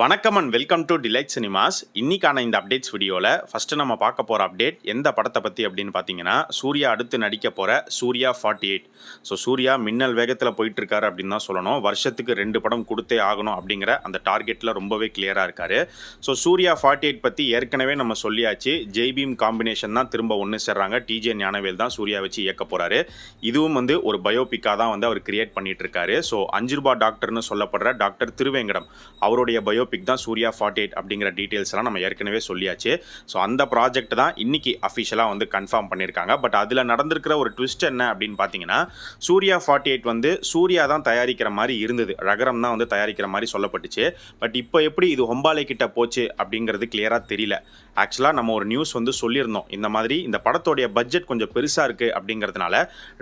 வணக்கம் and welcome to delight cinemas. இன்னைக்கான இந்த அப்டேட்ஸ் வீடியோவில் ஃபஸ்ட்டு நம்ம பார்க்க போகிற அப்டேட் எந்த படத்தை பற்றி அப்படின்னு பார்த்தீங்கன்னா, சூர்யா அடுத்து நடிக்க போகிற சூர்யா 48. ஸோ சூர்யா மின்னல் வேகத்தில் போயிட்டுருக்காரு அப்படின்னு தான் சொல்லணும். வருஷத்துக்கு 2 படம் கொடுத்தே ஆகணும் அப்படிங்கிற அந்த டார்கெட்டில் ரொம்பவே கிளியராக இருக்கார். ஸோ சூர்யா 48 பற்றி ஏற்கனவே நம்ம சொல்லியாச்சு. ஜெய்பீம் காம்பினேஷன் தான் திரும்ப ஒன்று சேர்றாங்க. டிஜே ஞானவேல் தான் சூர்யா வச்சு இயக்க போகிறாரு. இதுவும் ஒரு பயோபிக்காக தான் அவர் கிரியேட் பண்ணிட்டு இருக்காரு. ஸோ 5 ரூபா டாக்டர்னு சொல்லப்படுற டாக்டர் திருவேங்கடம் அவருடைய பயோபிக் தான் சூர்யா 48 அப்படிங்கிற டீட்டெயில்ஸ் எல்லாம் நம்ம ஏற்கனவே சொல்லியாச்சு. ஸோ அந்த ப்ராஜெக்ட் தான் இன்னைக்கு அஃபிஷியலாக கன்ஃபார்ம் பண்ணியிருக்காங்க. பட் அதில் நடந்திருக்கிற ஒரு ட்விஸ்ட் என்ன அப்படின்னு பார்த்தீங்கன்னா, சூர்யா 48 சூர்யா தான் தயாரிக்கிற மாதிரி இருந்தது. ரகரம் தான் தயாரிக்கிற மாதிரி சொல்லப்பட்டுச்சு. பட் இப்போ எப்படி இது ஹொம்பாலே கிட்ட போச்சு அப்படிங்கிறது கிளியராக தெரியல. ஆக்சுவலாக நம்ம ஒரு நியூஸ் சொல்லியிருந்தோம். இந்த மாதிரி இந்த படத்தோடைய பட்ஜெட் கொஞ்சம் பெருசாக இருக்குது அப்படிங்கிறதுனால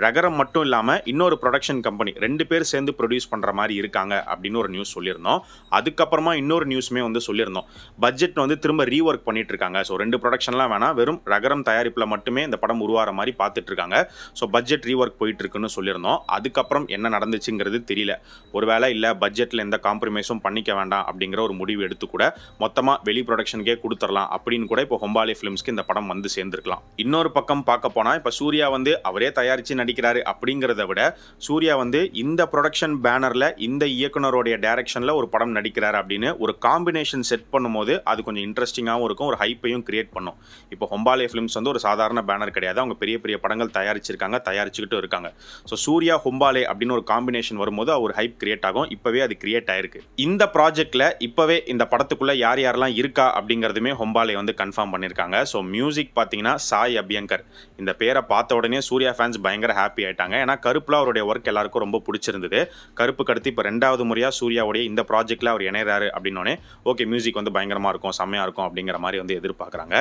ரகரம் மட்டும் இல்லாமல் இன்னொரு ப்ரொடக்ஷன் கம்பெனி 2 பேர் சேர்ந்து ப்ரொடியூஸ் பண்ணுற மாதிரி இருக்காங்க அப்படின்னு ஒரு நியூஸ் சொல்லியிருந்தோம். அதுக்கப்புறமா இன்னொரு நியூஸ்மே சொல்லியிருந்தோம். பட்ஜெட் திரும்ப ரீஒர்க் பண்ணிட்டு இருக்காங்க. ஸோ 2 ப்ரொடக்ஷன்லாம் வேணாம், வெறும் ரகரம் தயாரிப்பில் மட்டுமே இந்த படம் உருவாகிற மாதிரி பார்த்துட்டு இருக்காங்க. ஸோ பட்ஜெட் ரீஒர்க் போயிட்டு இருக்குன்னு சொல்லியிருந்தோம். அதுக்கப்புறம் என்ன நடந்துச்சுங்கிறது தெரியல. ஒருவேளை இல்லை பட்ஜெட்டில் எந்த காம்ப்ரமைஸும் பண்ணிக்க வேண்டாம் அப்படிங்கிற ஒரு முடிவு எடுத்து கூட மொத்தமாக வெளி ப்ரொடக்ஷனுக்கே கொடுத்துடலாம் அப்படின்னு கூட இப்போ ஹொம்பாலே ஃபிலிம்ஸ்க்கு இந்த படம் சேர்ந்துருக்கலாம். இன்னொரு பக்கம் பார்க்க போனால் இப்போ சூர்யா அவரே தயாரித்து நடிக்கிறாரு அப்படிங்கிறத விட சூர்யா இந்த ப்ரொடக்ஷன் பேனரில் இந்த இயக்குனருடைய டைரக்ஷனில் ஒரு படம் நடிக்கிறாரு அப்படின்னு ஒரு காம்பினேஷன் செட் பண்ணும்போது அது கொஞ்சம் இன்ட்ரெஸ்டிங்காகவும் இருக்கும், ஒரு ஹைப்பையும் கிரியேட் பண்ணும். இப்போ ஹொம்பாலே ஃபிலிம்ஸ் ஒரு சாதாரண பேனர் கிடையாது. அவங்க பெரிய பெரிய படங்கள் தயாரிச்சிருக்காங்க, தயாரிச்சுக்கிட்டு இருக்காங்க. ஸோ சூர்யா ஹொம்பாலே அப்படின்னு ஒரு காம்பினேஷன் வரும்போது ஒரு ஹைப் கிரியேட் ஆகும். இப்போவே அது கிரியேட் ஆயிருக்கு. இந்த ப்ராஜெக்டில் இப்போவே இந்த படத்துக்குள்ளே யார் யாரெல்லாம் இருக்கா அப்படிங்கிறதுமே ஹொம்பாலே கன்ஃபார்ம் பண்ணியிருக்காங்க. ஸோ மியூசிக் பார்த்தீங்கன்னா சாய் அபியங்கர். இந்த பேரை பார்த்த உடனே சூர்யா ஃபேன்ஸ் பயங்கர ஹாப்பி ஆயிட்டாங்க. ஏன்னா கருப்புல அவருடைய ஒர்க் எல்லாருக்கும் ரொம்ப பிடிச்சிருந்தது. கருப்புக்கு அடுத்து இப்போ 2வது முறையாக சூர்யாவுடைய இந்த ப்ராஜெக்டில் அவர் இணையறாரு அப்படின்னோடனே ஓகே மியூசிக் பயங்கரமாக இருக்கும், செம்மையாக இருக்கும் அப்படிங்கிற மாதிரி எதிர்பார்க்குறாங்க.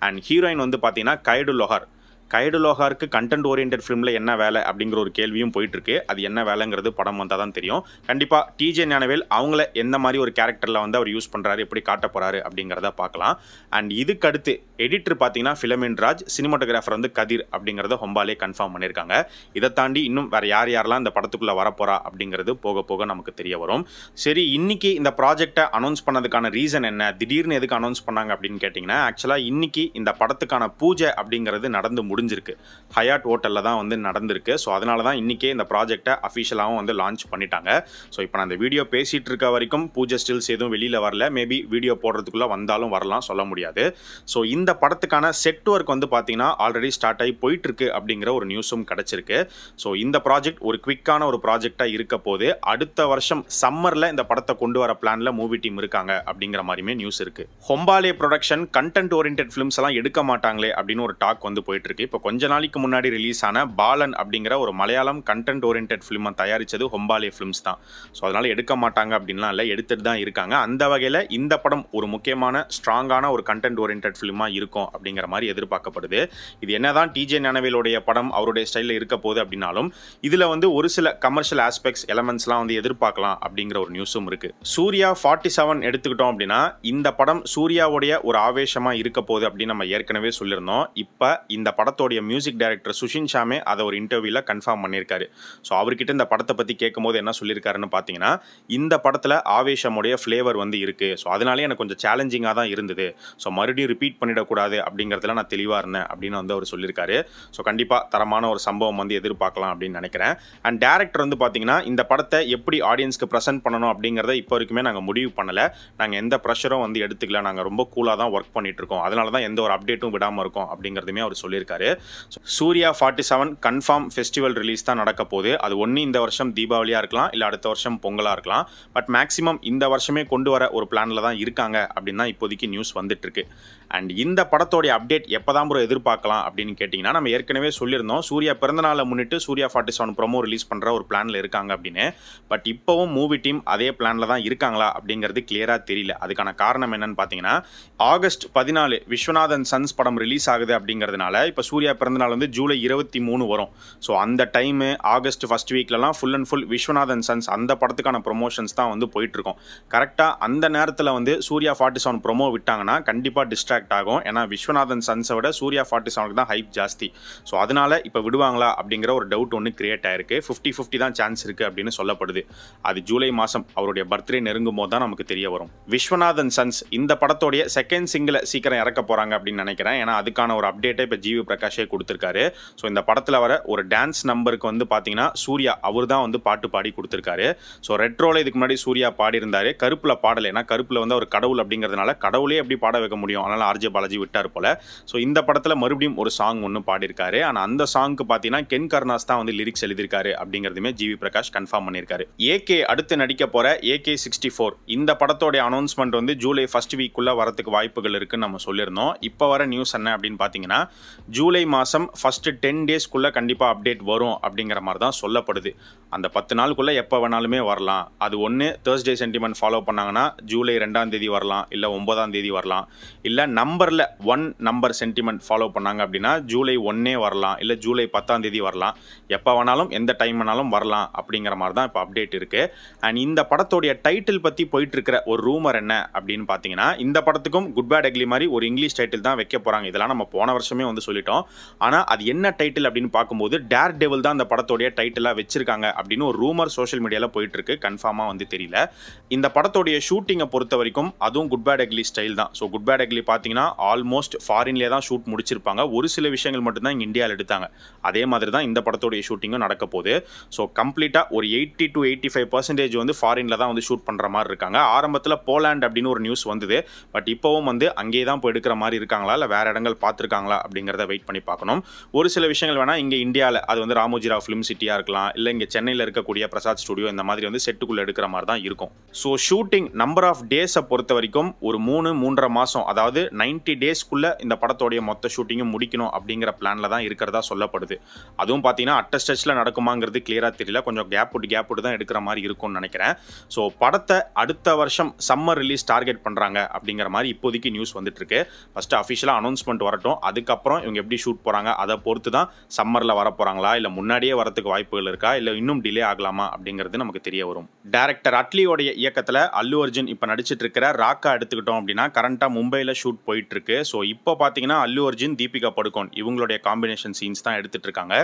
அண்ட் ஹீரோயின் பார்த்தீங்கன்னா கைடு லோஹார். கைடு லோஹாருக்கு கண்டென்ட் ஓரியன்ட் ஃபிலிமில் என்ன வேலை அப்படிங்கிற ஒரு கேள்வியும் போயிட்டுருக்கு. அது என்ன வேலைங்கிறது படம் வந்தால் தான் தெரியும். கண்டிப்பாக டிஜே ஞானவேல் அவங்கள எந்த மாதிரி ஒரு கேரக்டரில் அவர் யூஸ் பண்ணுறாரு, எப்படி காட்ட போகிறாரு அப்படிங்கிறத பார்க்கலாம். அண்ட் இதுக்கு அடுத்து எடிட்டர் பார்த்தீங்கன்னா ஃபிலமின் ராஜ், சினிமாட்டோகிராஃபர் கதிர் அப்படிங்கிறத ஹொம்பாலே கன்ஃபார்ம் பண்ணியிருக்காங்க. இதை தாண்டி இன்னும் வேறு யார் யாரெல்லாம் இந்த படத்துக்குள்ளே வரப்போகிறா அப்படிங்கிறது போக போக நமக்கு தெரிய வரும். சரி, இன்னைக்கு இந்த ப்ராஜெக்டை அனௌன்ஸ் பண்ணதுக்கான ரீசன் என்ன, திடீர்னு எதுக்கு அனௌன்ஸ் பண்ணாங்க அப்படின்னு கேட்டிங்கன்னா, ஆக்சுவலாக இன்னைக்கு இந்த படத்துக்கான பூஜை அப்படிங்கிறது நடந்து முடிஞ்சிருக்கு. ஹயாட் ஹோட்டலில் தான் நடந்திருக்கு. ஸோ அதனால தான் இன்றைக்கே இந்த ப்ராஜெக்டை அஃபிஷியலாகவும் லான்ச் பண்ணிட்டாங்க. ஸோ இப்போ நான் இந்த வீடியோ பேசிகிட்டு இருக்க வரைக்கும் பூஜை ஸ்டில்ஸ் எதுவும் வெளியில் வரல. மேபி வீடியோ போடுறதுக்குள்ளே வந்தாலும் வரலாம், சொல்ல முடியாது. ஸோ இந்த படத்துக்கான செட் ஒர்க் பார்த்தீங்கன்னா ஆல்ரெடி ஸ்டார்ட் ஆகி போயிட்டுருக்கு அப்படிங்கிற ஒரு நியூஸும் கிடச்சிருக்கு. ஸோ இந்த ப்ராஜெக்ட் ஒரு குவிக்கான ஒரு ப்ராஜெக்டாக இருக்க போது அடுத்த வருஷம் சம்மரில் இந்த படத்தை கொண்டு வர பிளானில் மூவி டீம் இருக்காங்க அப்படிங்கிற மாதிரியுமே நியூஸ் இருக்குது. Hombale production content orient films எல்லாம் எடுக்க மாட்டாங்களே அப்படின்னு ஒரு டாக் போயிட்டுருக்கு. இப்போ கொஞ்ச நாளைக்கு முன்னாடி ரிலீஸ் ஆன பாலன் அப்படிங்கிற ஒரு மலையாளம் கண்டென்ட் ஓரியன்ட் ஃபிலிமை தயாரித்தது ஹொம்பாலே ஃபிலிம்ஸ் தான். ஸோ அதனால் எடுக்க மாட்டாங்க அப்படின்லாம் இல்லை, எடுத்துட்டு தான் இருக்காங்க. அந்த வகையில் இந்த படம் ஒரு முக்கியமான ஸ்ட்ராங்கான ஒரு கண்டென்ட் ஓரியன்ட் ஃபிலிமாக இருக்கும் அப்படிங்கிற மாதிரி எதிர்பார்க்கப்படுது. இது என்னதான் டிஜே ஞானவேலுடைய படம் அவருடைய ஸ்டைலில் இருக்க போகுது அப்படின்னாலும் இதில் ஒரு சில கமர்ஷியல் ஆஸ்பெக்ட்ஸ் எலமெண்ட்ஸ்லாம் எதிர்பார்க்கலாம் அப்படிங்கிற ஒரு நியூஸும் இருக்குது. சூர்யா 47 எடுத்துக்கிட்டோம் அப்படின்னா இந்த படம் சூர்யாவுடைய ஒரு ஆவேசமாக இருக்க போகுது அப்படின்னு நம்ம ஏற்கனவே சொல்லியிருந்தோம். இப்போ இந்த படத்தோடைய மியூசிக் டைரக்டர் சுஷின் ஷாமே அதை ஒரு இன்டர்வியூல கன்ஃபார்ம் பண்ணியிருக்காரு. ஸோ அவர்கிட்ட இந்த படத்தை பற்றி கேட்கும்போது என்ன சொல்லியிருக்காருன்னு பார்த்தீங்கன்னா, இந்த படத்தில் ஆவேசமுடைய ஃப்ளேவர் இருக்கு. ஸோ அதனாலே எனக்கு கொஞ்சம் சேலஞ்சிங்காக தான் இருந்தது. ஸோ மறுபடியும் ரிப்பீட் பண்ணிடக்கூடாது அப்படிங்கிறதுல நான் தெளிவாக இருந்தேன் அப்படின்னு அவர் சொல்லியிருக்காரு. ஸோ கண்டிப்பாக தரமான ஒரு சம்பவம் எதிர்பார்க்கலாம் அப்படின்னு நினைக்கிறேன். அண்ட் டேரக்டர் பார்த்தீங்கன்னா இந்த படத்தை எப்படி ஆடியன்ஸ்க்கு ப்ரெசென்ட் பண்ணணும் அப்படிங்கிறத இப்போ வரைக்குமே நாங்கள் முடிவு பண்ணலை. நாங்கள் எந்த ப்ரெஷரும் எடுத்துக்கல. நாங்கள் ரொம்ப கூலாக தான் ஒர்க் பண்ணிட்டு இருக்கோம். அதனால தான் எந்த ஒரு அப்டேட்டும் விடாமல் இருக்கும் அப்படிங்கிறதுமே அவர் சொல்லியிருக்காரு. சூர்யா 47 கன்ஃபார்ம் ஃபெஸ்டிவல் ரிலீஸ் தான் நடக்க போகுது. அது ஒன்று இந்த வருஷம் தீபாவளியாக இருக்கலாம், இல்லை அடுத்த வருஷம் பொங்கலாக இருக்கலாம். பட் மேக்ஸிமம் இந்த வருஷமே கொண்டு வர ஒரு பிளானில் தான் இருக்காங்க அப்படின்னு தான் இப்போதைக்கு நியூஸ் வந்துட்டுருக்கு. அண்ட் இந்த படத்தோடைய அப்டேட் எப்போ தான் எதிர்பார்க்கலாம் அப்படின்னு கேட்டிங்கன்னா, நம்ம ஏற்கனவே சொல்லியிருந்தோம் சூர்யா பிறந்தநாளை முன்னிட்டு சூர்யா 47 ப்ரோமோ ரிலீஸ் பண்ணுற ஒரு பிளானில் இருக்காங்க அப்படின்னு. பட் இப்போவும் மூவி டீம் அதே பிளானில் தான் இருக்காங்களா அப்படிங்கிறது கிளியராக தெரியல. அதுக்கான காரணம் என்னன்னு பார்த்தீங்கன்னா, ஆகஸ்ட் 14 விஸ்வநாதன் சன்ஸ் படம் ரிலீஸ் ஆகுது அப்படிங்கிறதுனால இப்போ சூர்யா பிறந்தநாள் வந்து ஜூலை 23 வரும். ஸோ அந்த டைமு ஆகஸ்ட் ஃபர்ஸ்ட் வீக்லலாம் full and full Viswanathan Sons அந்த படத்துக்கான ப்ரொமோஷன்ஸ் தான் வந்து போயிட்டுருக்கோம். கரெக்டாக அந்த நேரத்தில் வந்து சூர்யா 47 ப்ரொமோ விட்டாங்கன்னா கண்டிப்பாக டிஸ்ட்ராக்ட் ஆகும். ஏன்னா விஸ்வநாதன் சன்ஸை விட சூர்யா 47க்கு தான் ஹைப் ஜாஸ்தி. ஸோ அதனால இப்போ விடுவாங்களா அப்படிங்கிற ஒரு டவுட் ஒன்று கிரியேட் ஆயிருக்கு. 50-50 தான் சான்ஸ் இருக்குது அப்படின்னு சொல்லப்படுது. அது ஜூலை மாதம் அவருடைய பர்த்டே நெருங்கும் போது தான் நமக்கு தெரிய வரும். விஸ்வநாதன் சன்ஸ் இந்த படத்தோடைய செகண்ட் சிங்கிளை சீக்கிரம் இறக்க போகிறாங்க அப்படின்னு நினைக்கிறேன். ஏன்னா அதுக்கான ஒரு அப்டேட்டை இப்போ ஜிவி பிரகாஷே கொடுத்துருக்காரு. ஸோ இந்த படத்தில் வர ஒரு டான்ஸ் நம்பருக்கு வந்து பார்த்தீங்கன்னா சூர்யா அவர் தான் வந்து பாட்டு பாடி கொடுத்துருக்காரு. ஸோ ரெட்ரோவில் இதுக்கு முன்னாடி சூர்யா பாடியிருந்தாரு. கருப்பில் பாடலை, ஏன்னா கருப்பில் வந்து அவர் கடவுள் அப்படிங்கிறதுனால கடவுளே எப்படி பாட வைக்க முடியும், அதனால் ஆர்ஜே பாலாஜி விட்டார் போல. ஸோ இந்த படத்தில் மறுபடியும் ஒரு சாங் ஒன்று பாடியிருக்காரு. ஆனால் அந்த சாங்க்கு பார்த்தீங்கன்னா கென் கருணாஸ் தான் வந்து லிரிக்ஸ் எழுதியிருக்காரு அப்படிங்கிறதுமே ஜிவி பிரகாஷ் கன்ஃபார்ம் பண்ணியிருக்காரு. ஏகே அடுத்து நடிக்க போகிற AK 64 இந்த படத்தோடைய அனௌன்ஸ்மெண்ட் வந்து ஜூலை ஃபர்ஸ்ட் வீக்குள்ளே வரதுக்கு வாய்ப்புகள் இருக்குன்னு நம்ம சொல்லியிருந்தோம். இப்போ வர நியூஸ் என்ன அப்படின்னு பார்த்தீங்கன்னா ஜூலை மாதம் ஃபர்ஸ்ட் 10 டேஸ்க்குள்ளே கண்டிப்பாக அப்டேட் வரும் அப்படிங்கிற மாதிரி தான் சொல்லப்படுது. அந்த 10 நாளுக்குள்ளே எப்போ வேணாலுமே வரலாம். அது ஒன்று தேர்ஸ்டே சென்டிமெண்ட் ஃபாலோ பண்ணாங்கன்னா ஜூலை 2ஆம் தேதி வரலாம், இல்லை 9ஆம் தேதி வரலாம். இல்லை நம்பரில் 1 நம்பர் சென்டிமெண்ட் ஃபாலோ பண்ணாங்க அப்படின்னா ஜூலை 1 வரலாம், இல்லை ஜூலை 10ஆம் தேதி வரலாம். எப்போ வேணாலும் எந்த டைம் வேணாலும் வரலாம் அப்படிங்கிற மாதிரி தான் இப்போ அப்டேட் இருக்குது. அண்ட் இந்த படத்தோடைய டைட்டில் பற்றி போயிட்டு இருக்கிற ஒரு ரூமர் என்ன அப்படின்னு பார்த்தீங்கன்னா இந்த படத்துக்கும் குட் பேட் அக்லி மாதிரி ஒரு இங்கிலீஷ் டைட்டில் தான் வைக்க போகிறாங்க. இதெல்லாம் நம்ம போன வருஷமே வந்து சொல்லிட்டோம். ஆனால் அது என்ன டைட்டில் அப்படின்னு பார்க்கும்போது டேர் டெவில் தான் அந்த படத்தோடைய டைட்டிலாக வச்சிருக்காங்க அப்படின்னு ஒரு ரூமர் சோஷியல் மீடியாவில் போயிட்டு இருக்கு. கன்ஃபார்மாக வந்து தெரியல. இந்த படத்தோடைய ஷூட்டிங்கை பொறுத்த வரைக்கும் அதுவும் குட் பேட் அக்லி ஸ்டைல் தான். ஸோ குட் பேட் அக்லி பார்த்தீங்கன்னா ஆல்மோஸ்ட் ஃபாரின்லேயே தான் ஷூட் முடிச்சிருப்பாங்க. ஒரு சில விஷயங்கள் மட்டும்தான் இங்கே இந்தியாவில் எடுத்தாங்க. அதே மாதிரி தான் இந்த படத்தோடைய ஷூட்டிங்கும் நடக்க போகுது. ஸோ கம்ப்ளீட்டாக ஒரு 80 to 85% வந்து ஃபாரினில் தான் வந்து ஷூட் பண்ணுற மாதிரி இருக்காங்க. ஆரம்பத்தில் போலாண்ட் அப்படின்னு ஒரு நியூஸ் வந்தது. பட் இப்போவும் வந்து அங்கேயே தான் போய் எடுக்கிற மாதிரி இருக்காங்களா, இல்லை வேறு இடங்கள் பார்த்துருக்காங்களா அப்படிங்கிறத வெயிட் பண்ணி பார்க்கணும். ஒரு சில விஷயங்கள் வேணால் இங்கே இந்தியாவில் அது வந்து ராமோஜிராவ் ஃபிலிம் சிட்டியாக இருக்கலாம், இல்லை இங்கே சென்னையில் இருக்கக்கூடிய பிரசாத் ஸ்டுடியோ இந்த மாதிரி வந்து செட்டுக்குள்ளே எடுக்கிற மாதிரி தான் இருக்கும். ஸோ ஷூட்டிங் நம்பர் ஆஃப் டேஸை பொறுத்த வரைக்கும் ஒரு 3-3.5 மாதம், அதாவது 90 டேஸ்க்குள்ளே இந்த படத்தோடைய மொத்த ஷூட்டிங்கும் முடிக்கணும் அப்படிங்கிற பிளானில் தான் இருக்கிறதா சொல்லப்படுது. அதுவும் பார்த்தீங்கன்னா அட்டஸ்டச்சில் நடக்குமாங்கிறது கிளியராக தெரியல. கொஞ்சம் கேப் விட்டு தான் எடுக்கிற மாதிரி இருக்கும்னு நினைக்கிறேன். ஸோ படத்தை அடுத்த வருஷம் சம்மர் ரிலீஸ் டார்கெட் பண்ணுறாங்க அப்படிங்கிற மாதிரி இப்போதைக்கு நியூஸ் வந்துட்டு இருக்கு. ஃபர்ஸ்ட் அஃபிஷியலாக அனௌன்ஸ்மெண்ட் வரட்டும். அதுக்கப்புறம் இவங்க எப்படி ஷூட் போகிறாங்க அதை பொறுத்து தான் சம்மரில் வர போகிறாங்களா, இல்லை முன்னாடியே வரதுக்கு வாய்ப்புகள் இருக்கா, இல்லை இன்னும் டிலே ஆகலாமா அப்படிங்கிறது நமக்கு தெரிய வரும். டைரக்டர் அட்லியோடைய இயக்கத்தில் அல்லு அர்ஜுன் இப்போ நடிச்சிட்டு இருக்கிற ராக்கா எடுத்துக்கிட்டோம் அப்படின்னா கரண்டாக மும்பையில் ஷூட் போயிட்டு இருக்கு. ஸோ இப்போ பார்த்தீங்கன்னா அல்லு அர்ஜுன், தீபிகா படுகோன் இவங்களுடைய காம்பினேஷன் சீன்ஸ் தான் எடுத்துட்டு இருக்காங்க.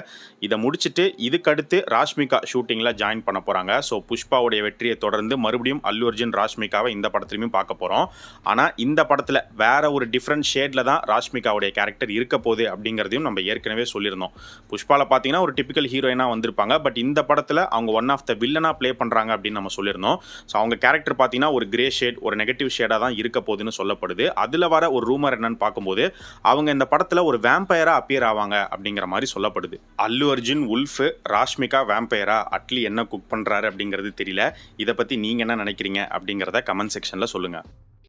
இதை முடிச்சுட்டு இதுக்கடுத்து ராஷ்மிகா ஷூட்டிங்கில் ஜாயின் பண்ண போகிறாங்க. ஸோ புஷ்பாவுடைய வெற்றியை தொடர்ந்து மறுபடியும் அல்லு அர்ஜுன் ராஷ்மிகாவை இந்த படத்துலையும் பார்க்க போகிறோம். ஆனால் இந்த படத்தில் வேற ஒரு டிஃப்ரெண்ட் ஷேடில் தான் ராஷ்மிகாவுடைய கேரக்டர் இருக்க போகுது அப்படிங்கிறதையும் நம்ம ஏற்கனவே சொல்லியிருந்தோம். புஷ்பாவில் பார்த்தீங்கன்னா ஒரு டிபிக்கல் ஹீரோயினாக வந்திருப்பாங்க. பட் இந்த படத்தில் அவங்க ஒன் ஆஃப் த வில்லனாக ப்ளே பண்ணுறாங்க அப்படின்னு நம்ம சொல்லியிருந்தோம். ஸோ அவங்க கேரக்டர் பார்த்தீங்கன்னா ஒரு கிரே ஷேட், ஒரு நெகட்டிவ் ஷேடாக தான் இருக்க போகுதுன்னு சொல்லப்படுது. அதில் வர ஒரு ரூமர் என்னன்னு பார்க்கும்போது அவங்க இந்த படத்தில் ஒரு வேம்பயராக அப்பியர் ஆவாங்க அப்படிங்கிற மாதிரி சொல்லப்படுது. அல்லு அர்ஜுன் உல்ஃப், ராஷ்மிகா வேம்பயரா, அட்லி என்ன குக் பண்ணுறாரு அப்படிங்கிறது தெரியல. இதை பற்றி நீங்கள் என்ன நினைக்கிறீங்க அப்படிங்கிறத கமெண்ட் செக்ஷனில் சொல்லுங்கள்.